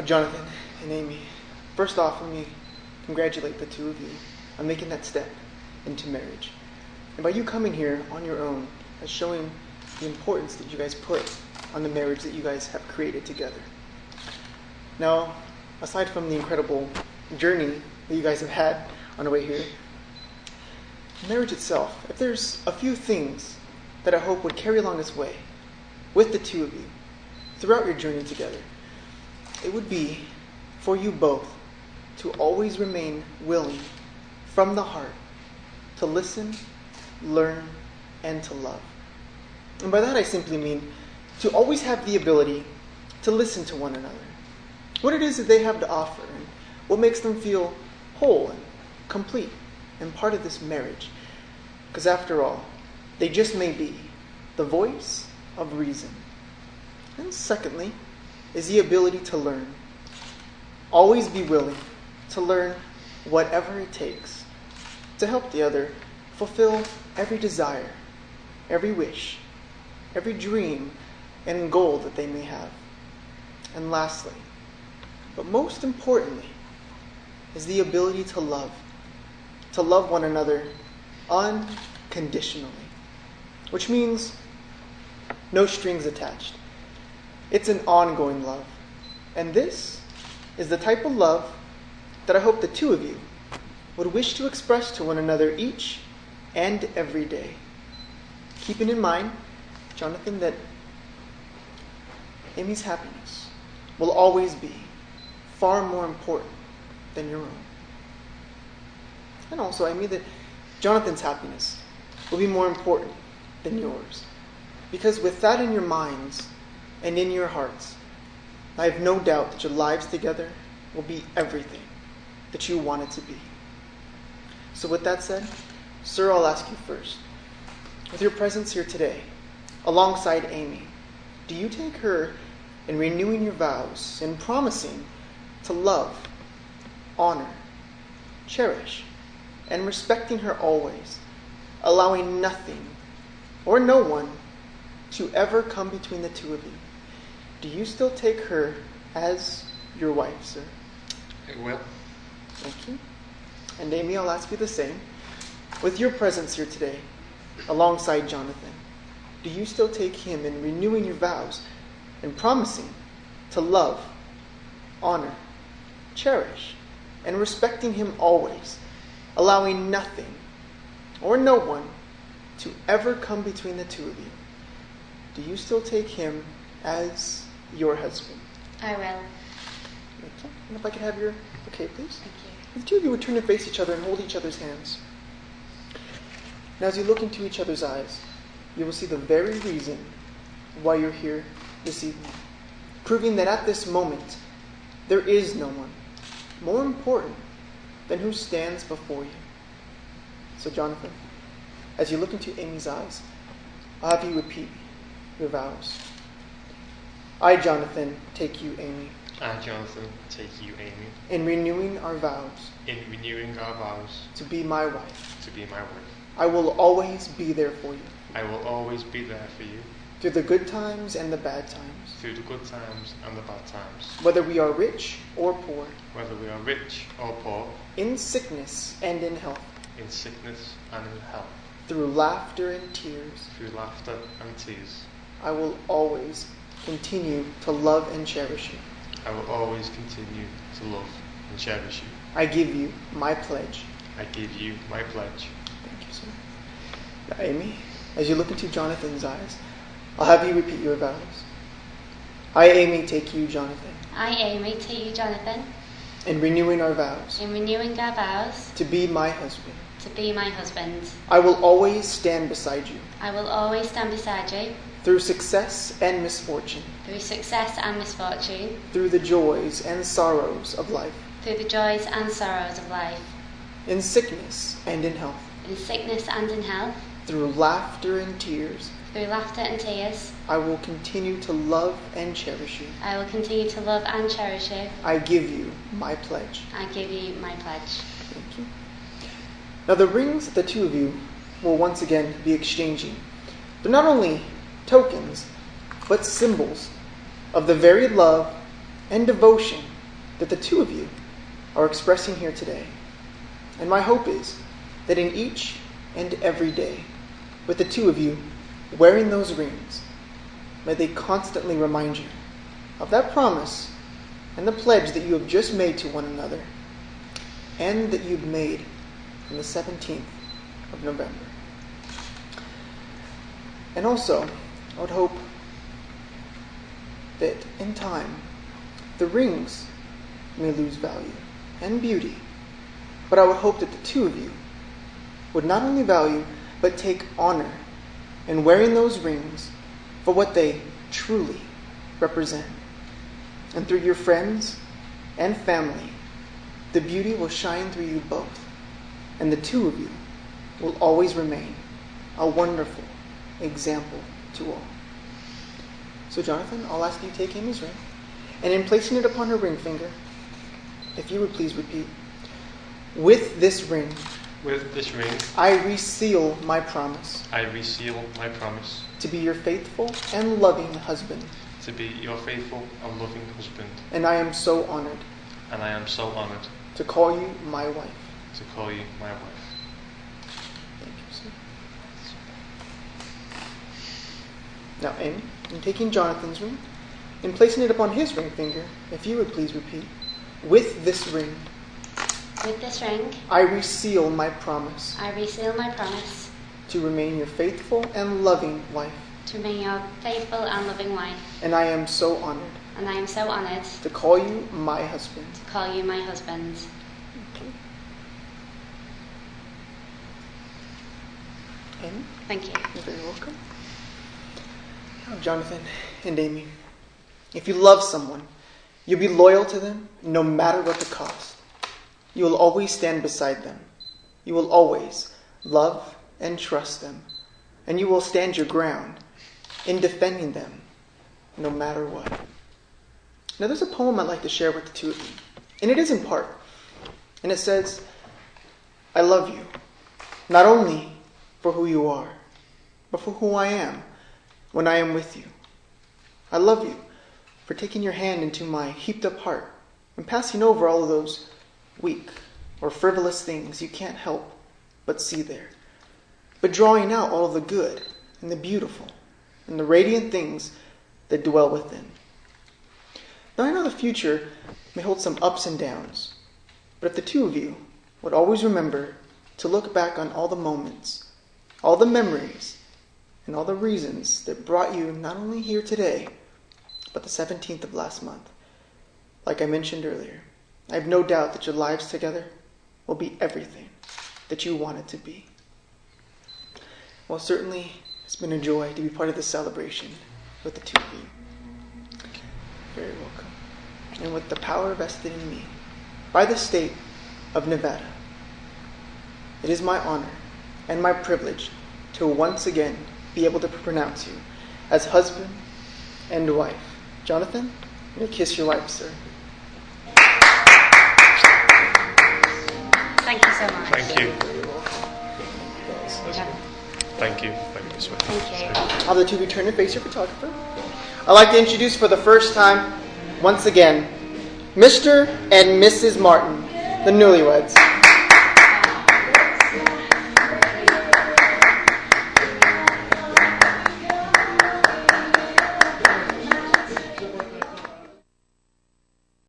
Jonathan and Amy, first off, let me congratulate the two of you on making that step into marriage. And by you coming here on your own, that's showing the importance that you guys put on the marriage that you guys have created together. Now, aside from the incredible journey that you guys have had on the way here, marriage itself, if there's a few things that I hope would carry along its way with the two of you throughout your journey together, it would be for you both to always remain willing from the heart to listen, learn, and to love. And by that I simply mean to always have the ability to listen to one another, what it is that they have to offer, and what makes them feel whole and complete and part of this marriage. Because after all, they just may be the voice of reason. And secondly, is the ability to learn. Always be willing to learn whatever it takes to help the other fulfill every desire, every wish, every dream and goal that they may have. And lastly, but most importantly, is the ability to love one another unconditionally, which means no strings attached. It's an ongoing love. And this is the type of love that I hope the two of you would wish to express to one another each and every day. Keeping in mind, Jonathan, that Amy's happiness will always be far more important than your own. And also, Amy, that Jonathan's happiness will be more important than yours. Because with that in your minds and in your hearts, I have no doubt that your lives together will be everything that you want it to be. So with that said, sir, I'll ask you first. With your presence here today, alongside Amy, do you take her in renewing your vows and promising to love, honor, cherish, and respecting her always, allowing nothing or no one to ever come between the two of you? Do you still take her as your wife, sir? I will. Thank you. And Amy, I'll ask you the same. With your presence here today, alongside Jonathan, do you still take him in renewing your vows and promising to love, honor, cherish, and respecting him always, allowing nothing or no one to ever come between the two of you? Do you still take him as your husband? I will. Okay. And if I could have your bouquet, please. Thank you. The two of you would turn and face each other and hold each other's hands. Now, as you look into each other's eyes, you will see the very reason why you're here this evening, proving that at this moment, there is no one more important than who stands before you. So, Jonathan, as you look into Amy's eyes, I'll have you repeat your vows. I, Jonathan, take you, Amy. I, Jonathan, take you, Amy. In renewing our vows. In renewing our vows. To be my wife. To be my wife. I will always be there for you. I will always be there for you. Through the good times and the bad times. Through the good times and the bad times. Whether we are rich or poor. Whether we are rich or poor. In sickness and in health. In sickness and in health. Through laughter and tears. Through laughter and tears. I will always continue to love and cherish you. I will always continue to love and cherish you. I give you my pledge. I give you my pledge. Thank you, sir. Now, Amy, as you look into Jonathan's eyes, I'll have you repeat your vows. I, Amy, take you, Jonathan. I, Amy, take you, Jonathan. In renewing our vows. In renewing our vows. To be my husband. To be my husband. I will always stand beside you. I will always stand beside you. Through success and misfortune. Through success and misfortune. Through the joys and sorrows of life. Through the joys and sorrows of life. In sickness and in health. In sickness and in health. Through laughter and tears. Through laughter and tears. I will continue to love and cherish you. I will continue to love and cherish you. I give you my pledge. I give you my pledge. Thank you. Now the rings that the two of you will once again be exchanging, they're not only tokens, but symbols of the very love and devotion that the two of you are expressing here today. And my hope is that in each and every day, with the two of you wearing those rings, may they constantly remind you of that promise and the pledge that you have just made to one another, and that you've made on the 17th of November. And also, I would hope that in time, the rings may lose value and beauty, but I would hope that the two of you would not only value, but take honor in wearing those rings for what they truly represent. And through your friends and family, the beauty will shine through you both, and the two of you will always remain a wonderful example to all. So Jonathan, I'll ask you to take Amy's ring, and in placing it upon her ring finger, if you would please repeat, with this ring, I reseal my promise. I reseal my promise. To be your faithful and loving husband. To be your faithful and loving husband. And I am so honored. And I am so honored. To call you my wife. To call you my wife. Thank you, sir. Now, Amy, in taking Jonathan's ring, in placing it upon his ring finger, if you would please repeat, with this ring, with this ring, I reseal my promise. I reseal my promise. To remain your faithful and loving wife. To remain your faithful and loving wife. And I am so honored. And I am so honored. To call you my husband. To call you my husband. Okay. Amy? Thank you. You're very welcome. Now, Jonathan and Amy, if you love someone, you'll be loyal to them no matter what the cost. You will always stand beside them. You will always love and trust them. And you will stand your ground in defending them no matter what. Now there's a poem I'd like to share with the two of you. And it is in part. And it says, I love you, not only for who you are, but for who I am when I am with you. I love you for taking your hand into my heaped up heart and passing over all of those weak or frivolous things you can't help but see there, but drawing out all of the good and the beautiful and the radiant things that dwell within. Now I know the future may hold some ups and downs, but if the two of you would always remember to look back on all the moments, all the memories, and all the reasons that brought you not only here today, but the 17th of last month. Like I mentioned earlier, I have no doubt that your lives together will be everything that you want it to be. Well, certainly it's been a joy to be part of this celebration with the two of you. Very welcome. And with the power vested in me by the state of Nevada, it is my honor and my privilege to once again be able to pronounce you as husband and wife. Jonathan, you may kiss your wife, sir. Thank you so much. Thank you. Yeah. Thank you. Thank you. Thank you. I'll have the two of you turn and face your photographer. I'd like to introduce for the first time, once again, Mr. and Mrs. Martin, the newlyweds.